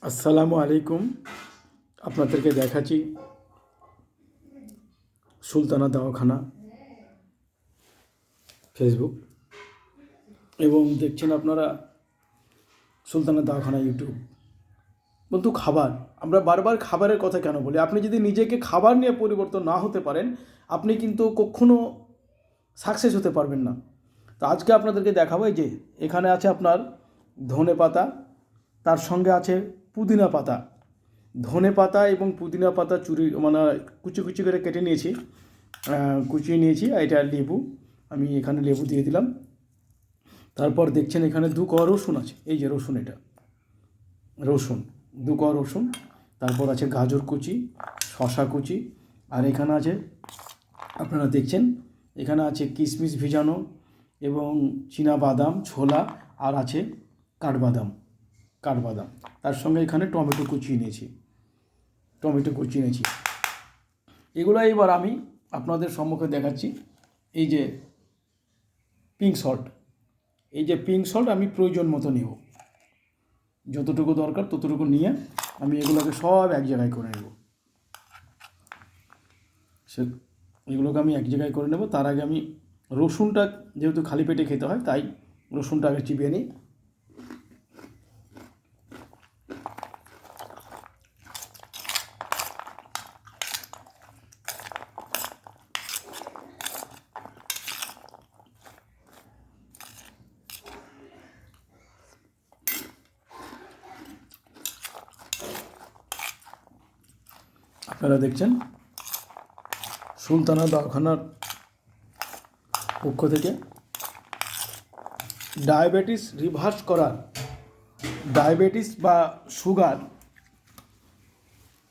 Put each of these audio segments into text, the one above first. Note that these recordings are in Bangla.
আসসালামু আলাইকুম। আপনাদেরকে দেখাচ্ছি সুলতানা দাওয়াখানা ফেসবুক, এবং দেখছেন আপনারা সুলতানা দাওয়াখানা ইউটিউব। বন্ধু, খাবার, আমরা বারবার খাবারের কথা কেন বলি? আপনি যদি নিজেকে খাবার নিয়ে পরিবর্তন না হতে পারেন, আপনি কিন্তু কখনো সাকসেস হতে পারবেন না। তো আজকে আপনাদেরকে দেখাবো, এই যে এখানে আছে আপনার ধনে পাতা, তার সঙ্গে আছে পুদিনা পাতা। ধনে পাতা এবং পুদিনা পাতা কুচি কুচি করে কেটে নিয়েছি, কুচিয়ে নিয়েছি। আর এটা লেবু, আমি এখানে লেবু দিয়ে দিলাম। তারপর দেখছেন এখানে 2 কোয়া রসুন আছে, এই যে রসুন, এটা রসুন 2 কোয়া রসুন। তারপর আছে গাজর কুচি, শশা কুচি, আর এখানে আছে আপনারা দেখছেন এখানে আছে কিশমিশ ভিজানো এবং চীনা বাদাম, ছোলা, আর আছে কাঠবাদাম। তার সঙ্গে এখানে টমেটো কুচিয়ে নিয়েছি। এগুলো এবার আমি আপনাদের সম্মুখে দেখাচ্ছি। এই যে পিঙ্ক সল্ট, আমি প্রয়োজন মতো নেব, যতটুকু দরকার ততটুকু নিয়ে আমি এগুলোকে সব এক জায়গায় করে নেব। এগুলোকে আমি এক জায়গায় করে নেব। তার আগে আমি রসুনটা, যেহেতু খালি পেটে খেতে হয়, তাই রসুনটা আগে চিবিয়ে নিই। আপনারা দেখছেন সুলতানা দাওয়াখানার পক্ষ থেকে ডায়াবেটিস বা সুগার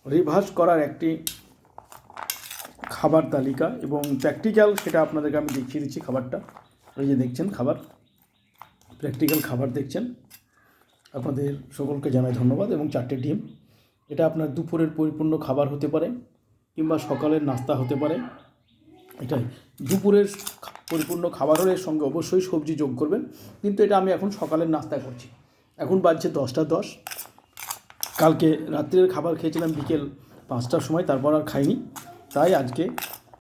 রিভার্স করার একটি খাবার তালিকা এবং প্র্যাকটিক্যাল, সেটা আপনাদেরকে আমি দেখিয়ে দিচ্ছি। খাবারটা এই যে দেখছেন, প্র্যাকটিক্যাল খাবার দেখছেন। আপনাদের সকলকে জানাই ধন্যবাদ। এবং 4টে ডিম, এটা আপনার দুপুরের পরিপূর্ণ খাবার হতে পারে কিংবা সকালের নাস্তা হতে পারে। এটাই দুপুরের পরিপূর্ণ খাবারের সঙ্গে অবশ্যই সবজি যোগ করবেন, কিন্তু এটা আমি এখন সকালের নাস্তা করছি। এখন বাজছে 10টা 10। কালকে রাত্রের খাবার খেয়েছিলাম বিকেল 5টার সময়, তারপর আর খাইনি। তাই আজকে